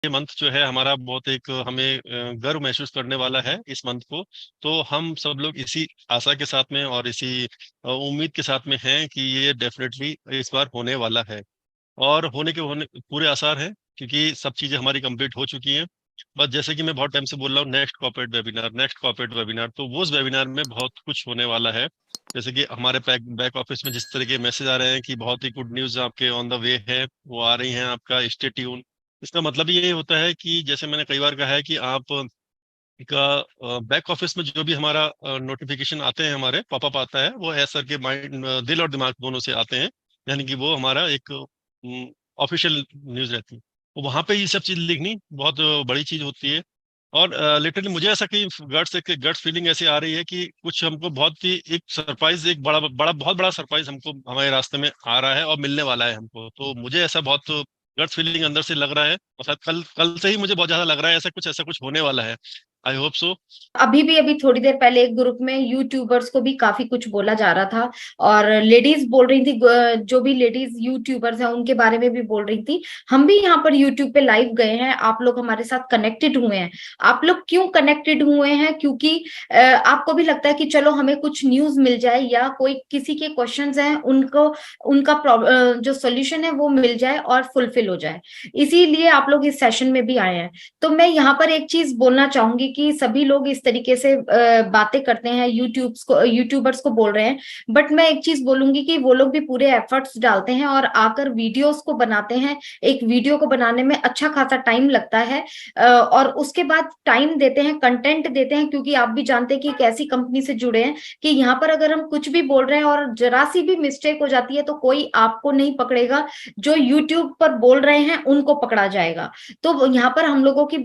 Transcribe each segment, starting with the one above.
ये मंथ जो है हमारा बहुत एक हमें गर्व महसूस करने वाला है इस मंथ को। तो हम सब लोग इसी आशा के साथ में और इसी उम्मीद के साथ में हैं कि ये डेफिनेटली इस बार होने वाला है। और होने पूरे आसार हैं, क्योंकि सब चीजें हमारी कंप्लीट हो चुकी हैं। बस जैसे कि मैं बहुत टाइम से बोल रहा हूँ, नेक्स्ट कॉर्पोरेट वेबिनार, तो वो उस वेबिनार में बहुत कुछ होने वाला है। जैसे कि हमारे बैक ऑफिस में जिस तरह के मैसेज आ रहे हैं कि बहुत ही गुड न्यूज आपके ऑन द वे है, वो आ रही हैं, आपका स्टे ट्यून। इसका मतलब ये होता है कि जैसे मैंने कई बार कहा है कि आप का बैक ऑफिस में जो भी हमारा नोटिफिकेशन आते हैं, हमारे पॉपअप आता है, वो एस सर के माइंड, दिल और दिमाग दोनों से आते हैं। यानी कि वो हमारा एक ऑफिशियल न्यूज रहती है। तो वहां पे ये सब चीज लिखनी बहुत बड़ी चीज होती है। और लिटरली मुझे ऐसा कहीं गट्स फीलिंग ऐसी आ रही है कि कुछ हमको बहुत ही एक सरप्राइज, एक बड़ा बड़ा बहुत बड़ा सरप्राइज हमको हमारे रास्ते में आ रहा है और मिलने वाला है हमको। तो मुझे ऐसा बहुत गट्स फीलिंग अंदर से लग रहा है, और शायद कल कल से ही मुझे बहुत ज्यादा लग रहा है ऐसा कुछ होने वाला है। I hope so. अभी थोड़ी देर पहले एक ग्रुप में यूट्यूबर्स को भी काफी कुछ बोला जा रहा था, और लेडीज बोल रही थी, जो भी लेडीज यूट्यूबर्स हैं उनके बारे में भी बोल रही थी। हम भी यहाँ पर यूट्यूब पे लाइव गए हैं, आप लोग हमारे साथ कनेक्टेड हुए हैं। आप लोग क्यों कनेक्टेड हुए हैं? क्योंकि आपको भी लगता है कि चलो हमें कुछ न्यूज मिल जाए, या कोई किसी के क्वेश्चंस हैं उनको, उनका जो सोल्यूशन है वो मिल जाए और फुलफिल हो जाए। इसीलिए आप लोग इस सेशन में भी आए हैं। तो मैं यहाँ पर एक चीज बोलना चाहूंगी कि सभी लोग इस तरीके से बातें करते हैं, यूट्यूबर्स को बोल रहे हैं, बट मैं एक चीज बोलूंगी कि वो लोग भी पूरे एफर्ट्स डालते हैं और आकर वीडियोस को बनाते हैं। एक वीडियो को बनाने में अच्छा खासा टाइम लगता है, और उसके बाद टाइम देते हैं, कंटेंट देते हैं, क्योंकि आप भी जानते हैं कि एक ऐसी कंपनी से जुड़े हैं कि यहाँ पर अगर हम कुछ भी बोल रहे हैं और जरा सी भी मिस्टेक हो जाती है तो कोई आपको नहीं पकड़ेगा, जो यूट्यूब पर बोल रहे हैं उनको पकड़ा जाएगा। तो यहाँ पर हम लोगों की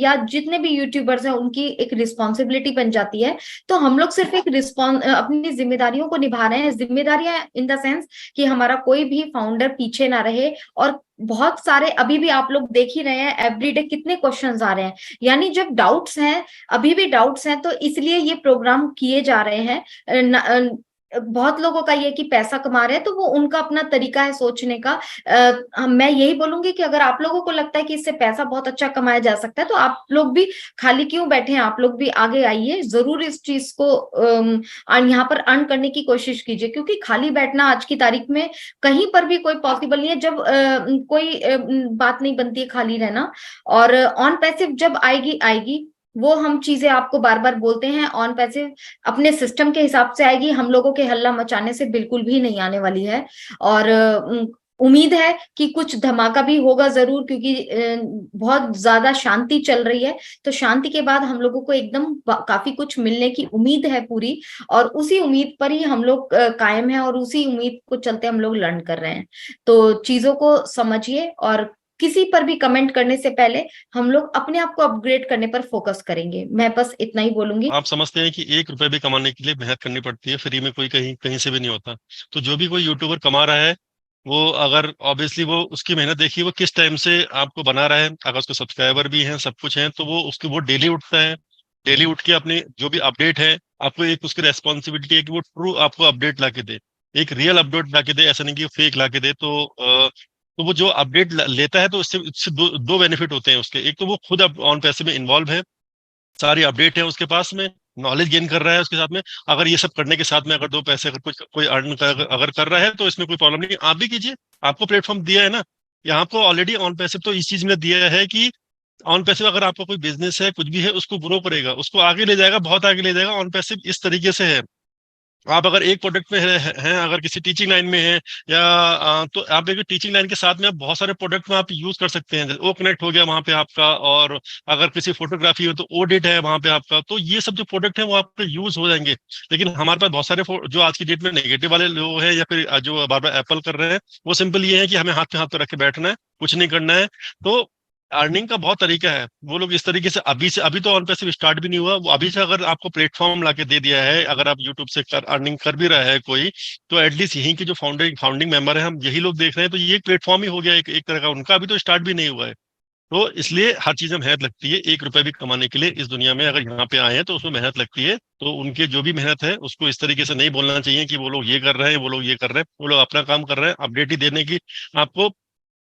या जितने भी यूट्यूबर्स हैं उनकी एक रिस्पॉन्सिबिलिटी बन जाती है। तो हम लोग सिर्फ एक अपनी जिम्मेदारियों को निभा रहे हैं, जिम्मेदारियां इन द सेंस कि हमारा कोई भी फाउंडर पीछे ना रहे। और बहुत सारे अभी भी आप लोग देख ही रहे हैं, एवरीडे कितने क्वेश्चंस आ रहे हैं, यानी जब डाउट्स हैं, अभी भी डाउट्स हैं, तो इसलिए ये प्रोग्राम किए जा रहे हैं। बहुत लोगों का ये कि पैसा कमा रहे हैं, तो वो उनका अपना तरीका है सोचने का। मैं यही बोलूंगी कि अगर आप लोगों को लगता है कि इससे पैसा बहुत अच्छा कमाया जा सकता है, तो आप लोग भी खाली क्यों बैठे हैं, आप लोग भी आगे आइए, जरूर इस चीज को यहाँ पर अर्न करने की कोशिश कीजिए, क्योंकि खाली बैठना आज की तारीख में कहीं पर भी कोई पॉसिबल नहीं है। जब कोई बात नहीं बनती है खाली रहना, और ऑन पैसिव जब आएगी आएगी, वो हम चीजें आपको बार बार बोलते हैं, ऑन पैसिव अपने सिस्टम के हिसाब से आएगी, हम लोगों के हल्ला मचाने से बिल्कुल भी नहीं आने वाली है। और उम्मीद है कि कुछ धमाका भी होगा जरूर, क्योंकि बहुत ज्यादा शांति चल रही है। तो शांति के बाद हम लोगों को एकदम काफी कुछ मिलने की उम्मीद है पूरी, और उसी उम्मीद पर ही हम लोग कायम है, और उसी उम्मीद को चलते हम लोग लर्न कर रहे हैं। तो चीजों को समझिए, और किसी पर भी कमेंट करने से पहले हम लोग अपने आप को अपग्रेड करने पर फोकस करेंगे। मैं बस इतना ही बोलूंगी। आप समझते हैं कि 1 रुपए भी कमाने के लिए मेहनत करनी पड़ती है, फ्री में कोई कहीं कहीं से भी नहीं होता। तो जो भी कोई यूट्यूबर कमा रहा है, वो अगर ऑब्वियसली वो उसकी मेहनत देखिए, वो किस टाइम से आपको बना रहा है। अगर उसको सब्सक्राइबर भी हैं, सब कुछ है, तो वो डेली उठता है। डेली उठ के अपने जो भी अपडेट है, आपको एक उसकी रेस्पॉन्सिबिलिटी है कि वो ट्रू आपको अपडेट ला के दे, एक रियल अपडेट ला के दे, ऐसा नहीं कि फेक ला के दे। तो वो जो अपडेट लेता है, तो इससे दो बेनिफिट होते हैं उसके। एक तो वो खुद ऑन पैसे में इन्वॉल्व है, सारी अपडेट है उसके पास में, नॉलेज गेन कर रहा है उसके साथ में। अगर ये सब करने के साथ में अगर दो पैसे अगर कुछ कोई अर्न कर, अगर कर रहा है, तो इसमें कोई प्रॉब्लम नहीं, आप भी कीजिए। आपको प्लेटफॉर्म दिया है ना, यहाँ आपको ऑलरेडी ऑन पैसिव तो इस चीज में दिया है कि ऑन पैसिव अगर आपका कोई बिजनेस है, कुछ भी है, उसको ग्रो करेगा, उसको आगे ले जाएगा, बहुत आगे ले जाएगा। ऑन पैसिव इस तरीके से है। आप अगर एक प्रोडक्ट में हैं, अगर किसी टीचिंग लाइन में है, या तो आप एक टीचिंग लाइन के साथ में आप बहुत सारे प्रोडक्ट में आप यूज कर सकते हैं। जैसे ओ कनेक्ट हो गया वहां पे आपका, और अगर किसी फोटोग्राफी हो तो ओडिट है वहां पे आपका। तो ये सब जो प्रोडक्ट है वो आपके यूज हो जाएंगे। लेकिन हमारे पास बहुत सारे जो आज की डेट में नेगेटिव वाले लोग हैं, या फिर जो बार बार एप्पल कर रहे हैं, वो सिंपल ये है कि हमें हाथ पे हाथ तो रख के बैठना है, कुछ नहीं करना है। तो अर्निंग का बहुत तरीका है। वो लोग इस तरीके से अभी तो ऑन पैसिव स्टार्ट भी नहीं हुआ, वो अभी से अगर आपको प्लेटफॉर्म लाके दे दिया है, अगर आप यूट्यूब से अर्निंग कर भी रहा है कोई, तो एटलीस्ट यहीं के जो फाउंडिंग मेंबर है, हम यही लोग देख रहे हैं, तो ये एक प्लेटफॉर्म ही हो गया एक तरह का उनका। अभी तो स्टार्ट भी नहीं हुआ है। तो इसलिए हर चीज में मेहनत लगती है। 1 रुपए भी कमाने के लिए इस दुनिया में अगर यहाँ पे आए हैं, तो उसमें मेहनत लगती है। तो उनके जो भी मेहनत है, उसको इस तरीके से नहीं बोलना चाहिए कि वो लोग ये कर रहे हैं, वो लोग ये कर रहे हैं। वो लोग अपना काम कर रहे हैं, अपडेट ही देने की आपको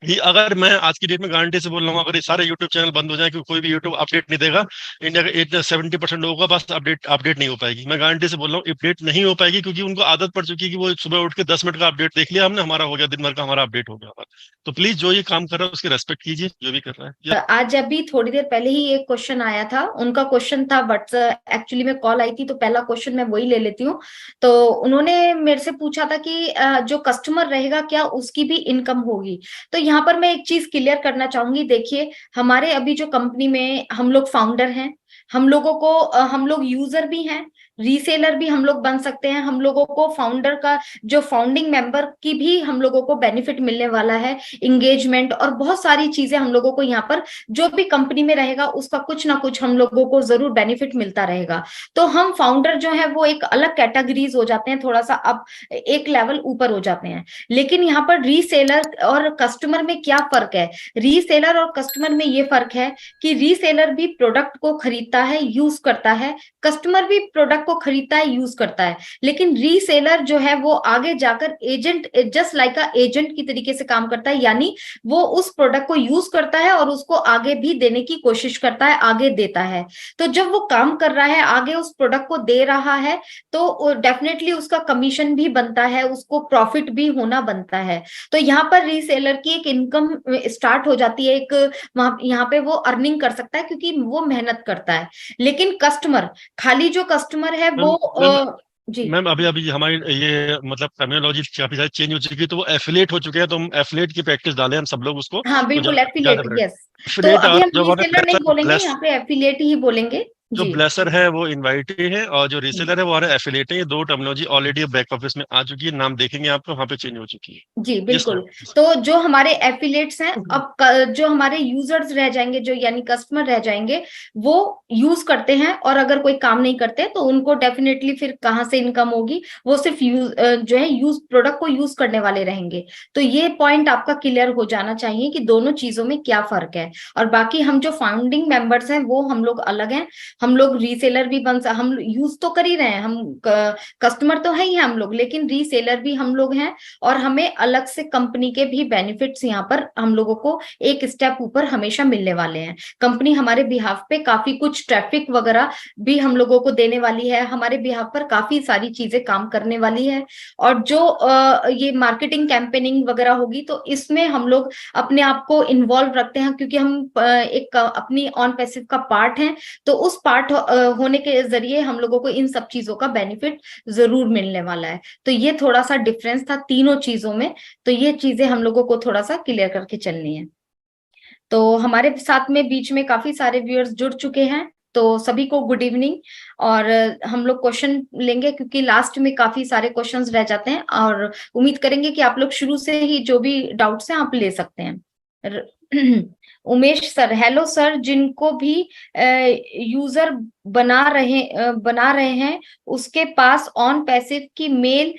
अगर मैं आज की डेट में गारंटी से बोल रहा हूँ, अगर ये सारे यूट्यूब चैनल बंद हो जाए, क्योंकि कोई भी यूट्यूब अपडेट नहीं देगा, इंडिया के 70% लोगों का पास अपडेट नहीं हो पाएगी। मैं गारंटी से बोल रहा हूँ अपडेट नहीं हो पाएगी, क्योंकि उनको आदत पड़ चुकी है कि वो सुबह उठ के 10 मिनट का अपडेट देख लिया हमने, हमारा हो गया, दिन भर का हमारा अपडेट हो गया। तो प्लीज जो ये काम कर रहा है उसकी रेस्पेक्ट कीजिए, जो भी कर रहा है। आज अभी थोड़ी देर पहले ही एक क्वेश्चन आया था, उनका क्वेश्चन था व्हाट्सएप, एक्चुअली में कॉल आई थी तो पहला क्वेश्चन मैं वही ले लेती हूँ। तो उन्होंने मेरे से पूछा था कि जो कस्टमर रहेगा क्या उसकी भी इनकम होगी। तो यहाँ पर मैं एक चीज क्लियर करना चाहूंगी। देखिए, हमारे अभी जो कंपनी में हम लोग फाउंडर हैं, हम लोगों को हम लोग यूजर भी हैं, रीसेलर भी हम लोग बन सकते हैं। हम लोगों को फाउंडर का जो फाउंडिंग मेंबर की भी हम लोगों को बेनिफिट मिलने वाला है, इंगेजमेंट और बहुत सारी चीजें हम लोगों को यहाँ पर, जो भी कंपनी में रहेगा उसका कुछ ना कुछ हम लोगों को जरूर बेनिफिट मिलता रहेगा। तो हम फाउंडर जो है वो एक अलग कैटेगरीज हो जाते हैं, थोड़ा सा अब एक लेवल ऊपर हो जाते हैं। लेकिन यहाँ पर रीसेलर और कस्टमर में क्या फर्क है? रीसेलर और कस्टमर में ये फर्क है कि रीसेलर भी प्रोडक्ट को खरीदता है, यूज करता है, कस्टमर भी प्रोडक्ट को खरीदता है, यूज करता है। लेकिन रीसेलर जो है वो आगे जाकर agent, just like a agent की तरीके से काम करता है, यानी वो उस प्रोडक्ट को यूज करता है और उसको आगे भी देने की कोशिश करता है, आगे देता है। तो जब वो काम कर रहा है, आगे उस प्रोडक्ट को दे रहा है, तो डेफिनेटली उसका कमीशन भी बनता है, उसको प्रॉफिट भी होना बनता है। तो यहाँ पर रीसेलर की एक इनकम स्टार्ट हो जाती है, एक वहां यहाँ पे वो अर्निंग कर सकता है क्योंकि वो मेहनत करता है। लेकिन कस्टमर, खाली जो कस्टमर है वो मैम जी मैम अभी अभी हमारी ये मतलब टर्मिनोलॉजी काफी ज्यादा चेंज हो चुकी है, तो वो एफिलेट हो चुके हैं, तो हम एफिलेट की प्रैक्टिस डालें हम सब लोग उसको, हाँ तो बिल्कुल, ज्यादा एफिलिएट, ज्यादा यस। तो एफिलेट। अभी हम जो हमारे रीसेलर नहीं बोलेंगे, ब्लेस यहाँ पे एफिलिएट ही बोलेंगे। जो जी ब्लेसर है वो इनवाइट है, और जो रीसेलर है वो हमारे एफिलेट है। ये दो टर्मिनोलॉजी ऑलरेडी बैक ऑफिस में आ चुकी है, नाम देखेंगे आपको वहाँ पे चेंज हो चुकी है। जी यस बिल्कुल। मैम। तो जो हमारे एफिलिएट्स हैं, अब जो हमारे यूजर्स रह जाएंगे, जो यानी कस्टमर रह जाएंगे, वो यूज करते हैं और अगर कोई काम नहीं करते तो उनको डेफिनेटली फिर कहाँ से इनकम होगी? वो सिर्फ यूज जो है यूज प्रोडक्ट को यूज करने वाले रहेंगे। तो ये पॉइंट आपका क्लियर हो जाना चाहिए कि दोनों चीजों में क्या फर्क है। और बाकी हम जो फाउंडिंग मेंबर्स हैं वो हम लोग अलग हैं। हम लोग रीसेलर भी हम यूज तो कर ही रहे हैं, हम कस्टमर तो है ही हम लोग, लेकिन रीसेलर भी हम लोग हैं। और हमें अलग से कंपनी के भी बेनिफिट्स यहाँ पर हम लोगों को एक स्टेप ऊपर हमेशा मिलने वाले हैं। कंपनी हमारे बिहाफ पे काफी कुछ ट्रैफिक वगैरह भी हम लोगों को देने वाली है, हमारे बिहाफ पर काफी सारी चीजें काम करने वाली है। और जो ये मार्केटिंग कैंपेनिंग वगैरह होगी तो इसमें हम लोग अपने आप को इन्वॉल्व रखते हैं, क्योंकि हम एक अपनी ऑन पैसिव का पार्ट हैं। तो उस पार्ट होने के जरिए हम लोगों को इन सब चीजों का बेनिफिट जरूर मिलने वाला है। तो ये थोड़ा सा डिफरेंस था तीनों चीजों में। तो ये चीजें हम लोगों को थोड़ा सा क्लियर करके चलनी है। तो हमारे साथ में बीच में काफी सारे व्यूअर्स जुड़ चुके हैं, तो सभी को गुड इवनिंग। और हम लोग क्वेश्चन लेंगे क्योंकि लास्ट में काफी सारे क्वेश्चंस रह जाते हैं, और उम्मीद करेंगे कि आप लोग शुरू से ही जो भी डाउट्स हैं आप ले सकते हैं। उमेश सर, हेलो सर, जिनको भी यूजर बना रहे हैं उसके पास ऑन पैसिव की मेल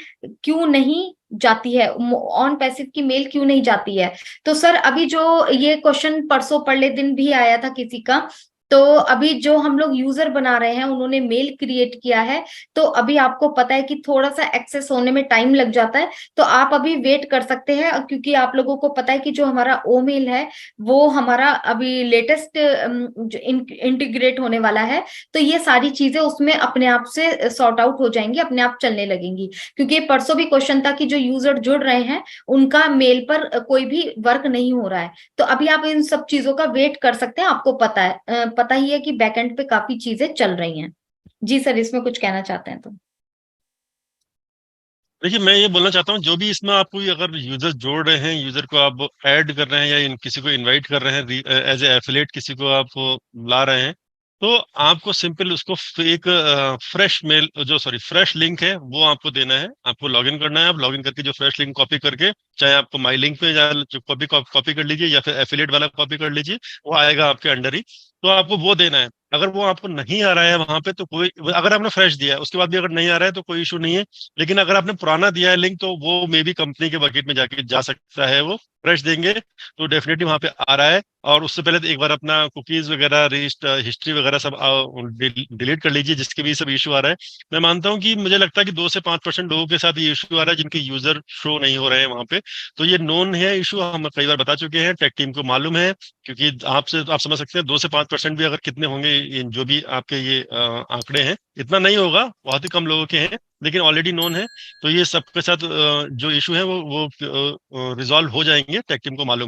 क्यों नहीं जाती है? ऑन पैसिव की मेल क्यों नहीं जाती है? तो सर अभी जो ये क्वेश्चन परसों पड़ले दिन भी आया था किसी का, तो अभी जो हम लोग यूजर बना रहे हैं उन्होंने मेल क्रिएट किया है, तो अभी आपको पता है कि थोड़ा सा एक्सेस होने में टाइम लग जाता है। तो आप अभी वेट कर सकते हैं, क्योंकि आप लोगों को पता है कि जो हमारा ओ मेल है वो हमारा अभी लेटेस्ट जो इंटीग्रेट होने वाला है। तो ये सारी चीजें उसमें अपने आप से सॉर्ट आउट हो जाएंगी, अपने आप चलने लगेंगी। क्योंकि परसों भी क्वेश्चन था कि जो यूजर जुड़ रहे हैं उनका मेल पर कोई भी वर्क नहीं हो रहा है। तो अभी आप इन सब चीजों का वेट कर सकते हैं, आपको पता ही है कि बैकएंड पे काफी चीजें चल रही हैं। जी सर, इसमें कुछ कहना चाहते हैं तो? देखिए, मैं ये बोलना चाहता हूँ, जो भी इसमें आप कोई अगर यूजर जोड़ रहे हैं, यूजर को आप ऐड कर रहे हैं या किसी को इनवाइट कर रहे हैं एज ए एफिलेट, किसी को आप ला रहे हैं, तो आपको सिंपल उसको एक फ्रेश मेल, जो सॉरी फ्रेश लिंक है वो आपको देना है। आपको लॉगिन करना है, आप लॉगिन करके जो फ्रेश लिंक कॉपी करके, चाहे आपको माई लिंक पे या जो कॉपी कर लीजिए या फिर एफिलेट वाला कॉपी कर लीजिए, वो आएगा आपके अंडर ही। तो आपको वो देना है। अगर वो आपको नहीं आ रहा है वहां पे, तो कोई, अगर आपने फ्रेश दिया है उसके बाद भी अगर नहीं आ रहा है तो कोई इशू नहीं है। लेकिन अगर आपने पुराना दिया है लिंक, तो वो मे बी कंपनी के बकेट में जाके जा सकता है वो, रिफ्रेश देंगे तो डेफिनेटली वहां पे आ रहा है। और उससे पहले तो एक बार अपना कुकीज वगैरह, हिस्ट्री वगैरह सब डिलीट कर लीजिए, जिसके भी सब इशू आ रहा है। मैं मानता हूँ कि मुझे लगता है कि 2 से 5% लोगों के साथ ये इशू आ रहा है जिनके यूजर शो नहीं हो रहे हैं वहां पे। तो ये नोन है इशू, हम कई बार बता चुके हैं, टेक टीम को मालूम है। क्योंकि आपसे आप समझ सकते हैं 2 से 5% भी अगर कितने होंगे, जो भी आपके ये आंकड़े हैं, इतना नहीं होगा, बहुत ही कम लोगों के हैं, लेकिन ऑलरेडी नोन है। तो ये सबके साथ जो इशू है वो रिजॉल्व हो जाएंगे, टेक टीम को मालूम है।